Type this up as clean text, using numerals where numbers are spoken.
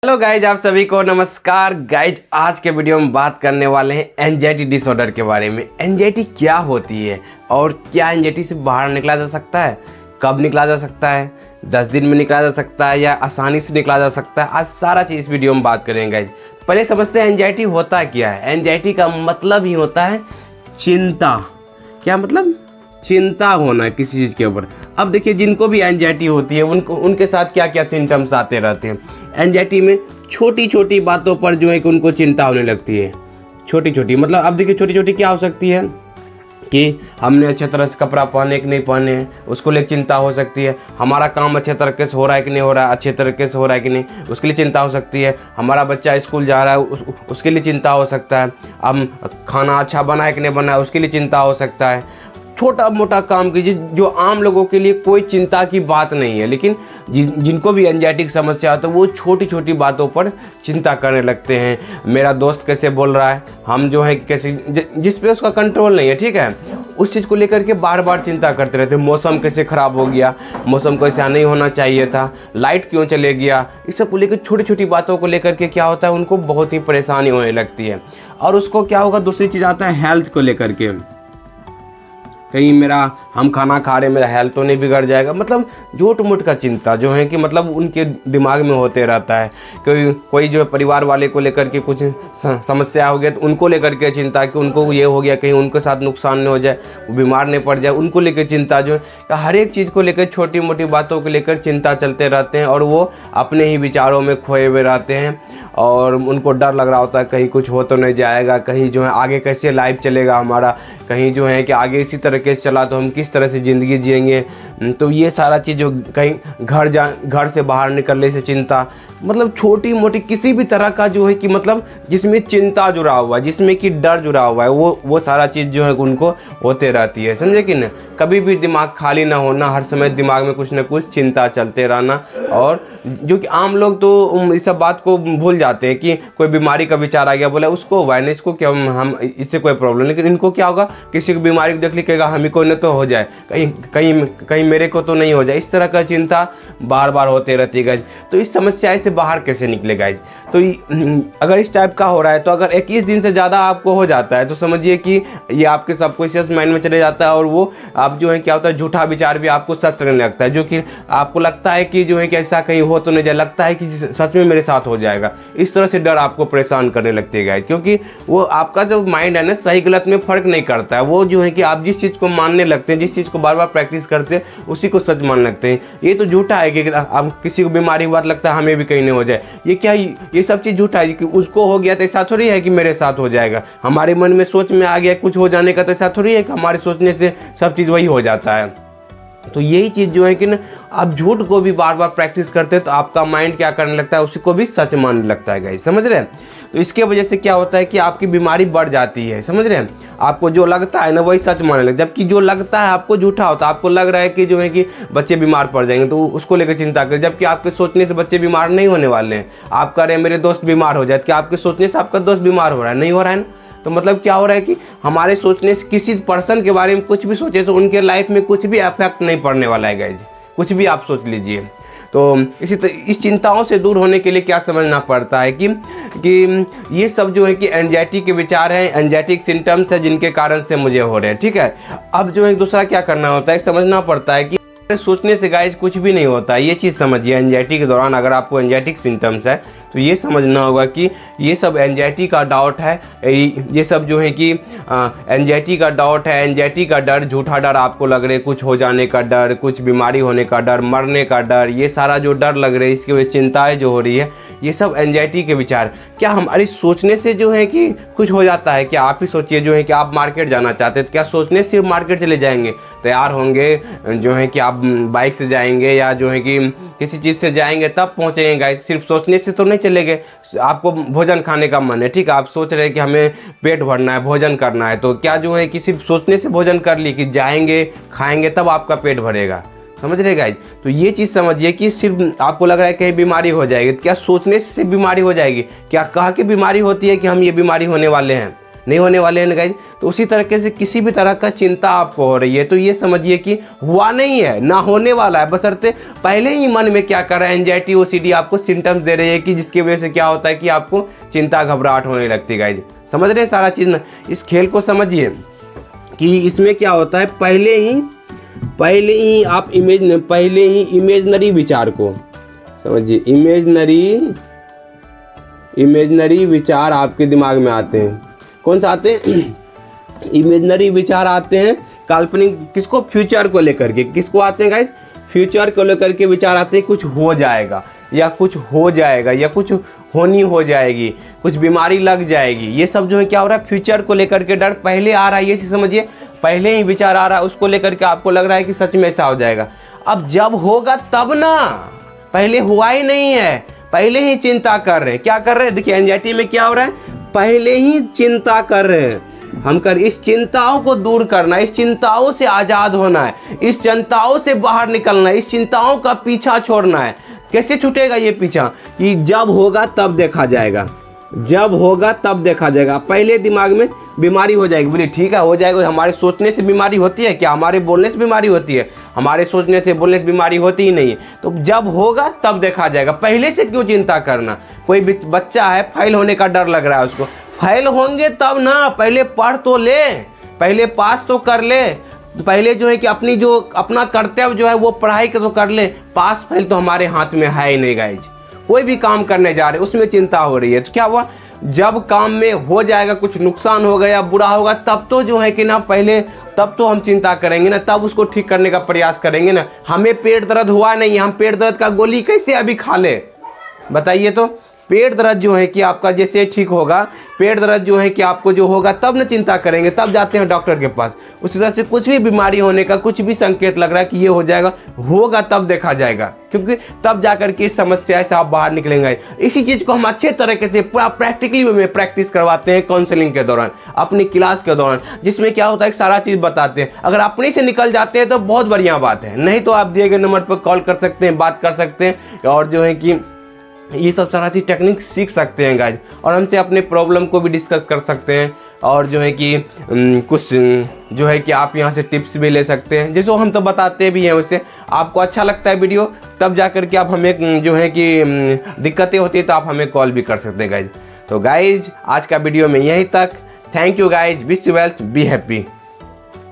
Hello guys, आप सभी को नमस्कार। गाइज, आज के वीडियो में बात करने वाले हैं एंजाइटी डिसऑर्डर के बारे में। एंजाइटी क्या होती है और क्या एंजाइटी से बाहर निकला जा सकता है, कब निकला जा सकता है, 10 दिन में निकला जा सकता है या आसानी से निकला जा सकता है। आज सारा चीज़ इस वीडियो में बात करेंगे गाइज। पहले समझते हैं एंजाइटी होता क्या है। एंजाइटी का मतलब ही होता है चिंता। क्या मतलब? चिंता होना किसी चीज़ के ऊपर। अब देखिए, जिनको भी एंजाइटी होती है उनके साथ क्या क्या सिम्टम्स आते रहते हैं। एंजाइटी में छोटी छोटी बातों पर जो है कि उनको चिंता होने लगती है। छोटी छोटी मतलब, अब देखिए छोटी छोटी क्या हो सकती है कि हमने अच्छे तरह से कपड़ा पहने कि नहीं पहने, उसको लेकर चिंता हो सकती है। हमारा काम अच्छे तरीके से हो रहा है कि नहीं हो रहा है, अच्छे तरीके से हो रहा है कि नहीं, उसके लिए चिंता हो सकती है। हमारा बच्चा स्कूल जा रहा है, उसके लिए चिंता हो सकता है। हम खाना अच्छा बना है कि नहीं बना है, उसके लिए चिंता हो सकता है। छोटा मोटा काम कीजिए जो आम लोगों के लिए कोई चिंता की बात नहीं है, लेकिन जिनको भी एंजाइटी की समस्या है तो वो छोटी छोटी बातों पर चिंता करने लगते हैं। मेरा दोस्त कैसे बोल रहा है, हम जो है कैसे, जिस पे उसका कंट्रोल नहीं है, ठीक है, उस चीज़ को लेकर के बार बार चिंता करते रहते हैं। मौसम कैसे ख़राब हो गया, मौसम को ऐसा नहीं होना चाहिए था, लाइट क्यों चले गया, इस सब को लेकर छोटी छोटी बातों को लेकर के क्या होता है, उनको बहुत ही परेशानी होने लगती है। और उसको क्या होगा, दूसरी चीज़ आता है हेल्थ को लेकर के। कहीं हम खाना खा रहे, मेरा हेल्थ तो नहीं बिगड़ जाएगा। मतलब झूठ मूठ का चिंता जो है कि मतलब उनके दिमाग में होते रहता है। कोई जो है परिवार वाले को लेकर के कुछ समस्या हो गया तो उनको लेकर के चिंता कि उनको ये हो गया, कहीं उनके साथ नुकसान नहीं हो जाए, वो बीमार नहीं पड़ जाए, उनको लेकर चिंता। जो है हर एक चीज़ को लेकर, छोटी मोटी बातों को लेकर चिंता चलते रहते हैं और वो अपने ही विचारों में खोए हुए रहते हैं। और उनको डर लग रहा होता है कहीं कुछ हो तो नहीं जाएगा, कहीं जो है आगे कैसे लाइफ चलेगा हमारा, कहीं जो है कि आगे इसी तरीके से चला तो हम किस तरह से ज़िंदगी जिएंगे। तो ये सारा चीज़ जो कहीं घर से बाहर निकलने से चिंता, मतलब छोटी मोटी किसी भी तरह का जो है कि मतलब जिसमें चिंता जुड़ा हुआ है, जिसमें कि डर जुड़ा हुआ है, वो सारा चीज़ जो है उनको होते रहती है। समझे कि ना? कभी भी दिमाग खाली ना होना, हर समय दिमाग में कुछ ना कुछ चिंता चलते रहना। और जो कि आम लोग तो इस सब बात को भूल जाते हैं कि कोई बीमारी का विचार आ गया, बोला उसको वायरस को क्या, हम इससे कोई प्रॉब्लम, लेकिन इनको क्या होगा, किसी की बीमारी को देख लिखेगा, हमें कोई न तो हो जाए, कहीं मेरे को तो नहीं हो जाए, इस तरह का चिंता बार बार होते रहती है गाइज। तो इस समस्या से बाहर कैसे निकले गाइज? तो अगर इस टाइप का हो रहा है, तो अगर 21 दिन से ज़्यादा आपको हो जाता है तो समझिए कि ये आपके सबकॉन्शियस माइंड में चले जाता है और वो आप जो है क्या होता है, झूठा विचार भी आपको सच लगने लगता है। जो कि आपको लगता है कि जो है कि ऐसा कहीं हो तो नहीं जाए, लगता है कि सच में मेरे साथ हो जाएगा। इस तरह से डर आपको परेशान करने लगती है गाइज, क्योंकि वो आपका जो माइंड है ना, सही गलत में फ़र्क नहीं करता है। वो जो है कि आप जिस चीज़ को मानने लगते हैं, जिस चीज़ को बार बार प्रैक्टिस करते हैं, उसी को सच मानने लगते हैं। ये तो झूठा है कि आप किसी को बीमारी हुआ लगता है हमें भी कहीं नहीं हो जाए, ये क्या, ये सब चीज़ झूठा है कि उसको हो गया तो ऐसा थोड़ी है कि मेरे साथ हो जाएगा। हमारे मन में सोच में आ गया कुछ हो जाने का, तो ऐसा थोड़ी है कि हमारे सोचने से सब चीज़ वही हो जाता है। तो यही चीज़ जो है कि ना, आप झूठ को भी बार बार प्रैक्टिस करते हैं तो आपका माइंड क्या करने लगता है, उसी को भी सच मानने लगता है गाइस। समझ रहे हैं? तो इसके वजह से क्या होता है कि आपकी बीमारी बढ़ जाती है। समझ रहे हैं? आपको जो लगता है ना वही सच मानने लगता है, जबकि जो लगता है आपको झूठा होता है। आपको लग रहा है कि जो है कि बच्चे बीमार पड़ जाएंगे तो उसको लेकर चिंता करें, जबकि आपके सोचने से बच्चे बीमार नहीं होने वाले हैं। आप कह रहे हैं मेरे दोस्त बीमार हो जाए, क्या आपके सोचने से आपका दोस्त बीमार हो रहा है? नहीं हो रहा है ना। तो मतलब क्या हो रहा है कि हमारे सोचने से किसी पर्सन के बारे में कुछ भी सोचे तो उनके लाइफ में कुछ भी इफेक्ट नहीं पड़ने वाला है गाइज, कुछ भी आप सोच लीजिए। तो इस चिंताओं से दूर होने के लिए क्या समझना पड़ता है कि ये सब जो है कि एंजाइटी के विचार हैं, एंजाइटिक सिम्टम्स है जिनके कारण से मुझे हो रहे हैं, ठीक है। अब जो है दूसरा क्या करना होता है, समझना पड़ता है कि सोचने से गाइज कुछ भी नहीं होता। ये चीज़ समझिए, एंजाइटी के दौरान अगर आपको एंजाइटिक सिम्टम्स है तो ये समझना होगा कि ये सब एंजाइटी का डाउट है। ये सब जो है कि एंजाइटी का डाउट है, एंजाइटी का डर, झूठा डर आपको लग रहा है, कुछ हो जाने का डर, कुछ बीमारी होने का डर, मरने का डर, ये सारा जो डर लग रहा है, इसकी वजह से चिंताएँ जो हो रही है, ये सब एंजाइटी के विचार। क्या हमारी सोचने से जो है कि कुछ हो जाता है? क्या आप ही सोचिए, जो है कि आप मार्केट जाना चाहते हैं तो क्या सोचने से सिर्फ मार्केट चले जाएंगे? तैयार होंगे, जो है कि आप बाइक से जाएंगे या जो है कि किसी चीज़ से जाएंगे तब पहुँचेंगे गाइस। सिर्फ सोचने से तो नहीं चलेंगे। आपको भोजन खाने का मन है, ठीक है, आप सोच रहे हैं कि हमें पेट भरना है, भोजन करना है, तो क्या जो है कि सिर्फ सोचने से भोजन कर ली कि जाएंगे खाएंगे तब आपका पेट भरेगा? समझ रहे गाइज? तो ये चीज़ समझिए कि सिर्फ आपको लग रहा है कहीं बीमारी हो जाएगी, क्या सोचने से बीमारी हो जाएगी? क्या कह के बीमारी होती है कि हम ये बीमारी होने वाले हैं? नहीं होने वाले हैं गाइज। तो उसी तरीके से किसी भी तरह का चिंता आपको हो रही है तो ये समझिए कि हुआ नहीं है, ना होने वाला है, बशर्ते पहले ही मन में क्या कर रहा है, एंजाइटी ओसीडी आपको सिम्टम्स दे रही है कि जिसकी वजह से क्या होता है कि आपको चिंता घबराहट होने लगती है गाइज। समझ रहे हैं सारा चीज़ ना। इस खेल को समझिए कि इसमें क्या होता है, पहले ही आप इमेजनरी विचार को समझिए। इमेजनरी विचार आपके दिमाग में आते हैं। कौन सा आते हैं? इमेजनरी विचार आते हैं, काल्पनिक, किसको? फ्यूचर को लेकर के। किसको आते हैं गाइस? फ्यूचर को लेकर के विचार आते हैं, कुछ हो जाएगा या कुछ हो जाएगा या कुछ होनी हो जाएगी, कुछ बीमारी लग जाएगी। ये सब जो है क्या हो रहा है, फ्यूचर को लेकर के डर पहले आ रहा है, ये समझिए। पहले ही विचार आ रहा है, उसको लेकर के आपको लग रहा है कि सच में ऐसा हो जाएगा। अब जब होगा तब ना, पहले हुआ ही नहीं है, पहले ही चिंता कर रहे हैं। क्या कर रहे हैं? देखिए एंजाइटी में क्या हो रहा है, पहले ही चिंता कर रहे हैं। इस चिंताओं को दूर करना है, इस चिंताओं से आज़ाद होना है, इस चिंताओं से बाहर निकलना है, इस चिंताओं का पीछा छोड़ना है। कैसे छूटेगा ये पीछा? कि जब होगा तब देखा जाएगा, जब होगा तब देखा जाएगा। पहले दिमाग में बीमारी हो जाएगी, बोलिए ठीक है, हो जाएगा। हमारे सोचने से बीमारी होती है क्या? हमारे बोलने से बीमारी होती है? हमारे सोचने से बोलने से बीमारी होती ही नहीं है। तो जब होगा तब देखा जाएगा, पहले से क्यों चिंता करना? कोई बच्चा है, फेल होने का डर लग रहा है उसको, फेल होंगे तब ना, पहले पढ़ तो ले, पहले पास तो कर ले, पहले जो है कि अपना कर्तव्य जो है वो पढ़ाई का तो कर ले। पास फेल तो हमारे हाथ में है ही नहीं गाइज। कोई भी काम करने जा रहे उसमें चिंता हो रही है तो क्या हुआ, जब काम में हो जाएगा, कुछ नुकसान हो गया, बुरा होगा, तब तो जो है कि ना पहले, तब तो हम चिंता करेंगे ना, तब उसको ठीक करने का प्रयास करेंगे ना। हमें पेट दर्द हुआ नहीं, हम पेट दर्द का गोली कैसे अभी खा ले? बताइए तो। पेट दर्द जो है कि आपका जैसे ठीक होगा, पेट दर्द जो है कि आपको जो होगा तब न चिंता करेंगे, तब जाते हैं डॉक्टर के पास। उसी तरह से कुछ भी बीमारी होने का कुछ भी संकेत लग रहा है कि ये हो जाएगा, होगा तब देखा जाएगा, क्योंकि तब जाकर के इस समस्या से आप बाहर निकलेंगे। इसी चीज़ को हम अच्छे तरीके से पूरा प्रैक्टिकली में प्रैक्टिस करवाते हैं काउंसलिंग के दौरान, अपनी क्लास के दौरान, जिसमें क्या होता है सारा चीज़ बताते हैं। अगर अपने से निकल जाते हैं तो बहुत बढ़िया बात है, नहीं तो आप दिए गए नंबर पर कॉल कर सकते हैं, बात कर सकते हैं और जो है कि ये सब सारा चीज़ टेक्निक सीख सकते हैं गाइज, और हमसे अपने प्रॉब्लम को भी डिस्कस कर सकते हैं। और जो है कि कुछ जो है कि आप यहाँ से टिप्स भी ले सकते हैं, जैसे हम तो बताते भी हैं। वैसे आपको अच्छा लगता है वीडियो, तब जाकर के आप हमें जो है कि दिक्कतें होती है तो आप हमें कॉल भी कर सकते हैं गाइज। तो गाइज आज का वीडियो में यहीं तक। Thank you guys, wish you wealth, be happy.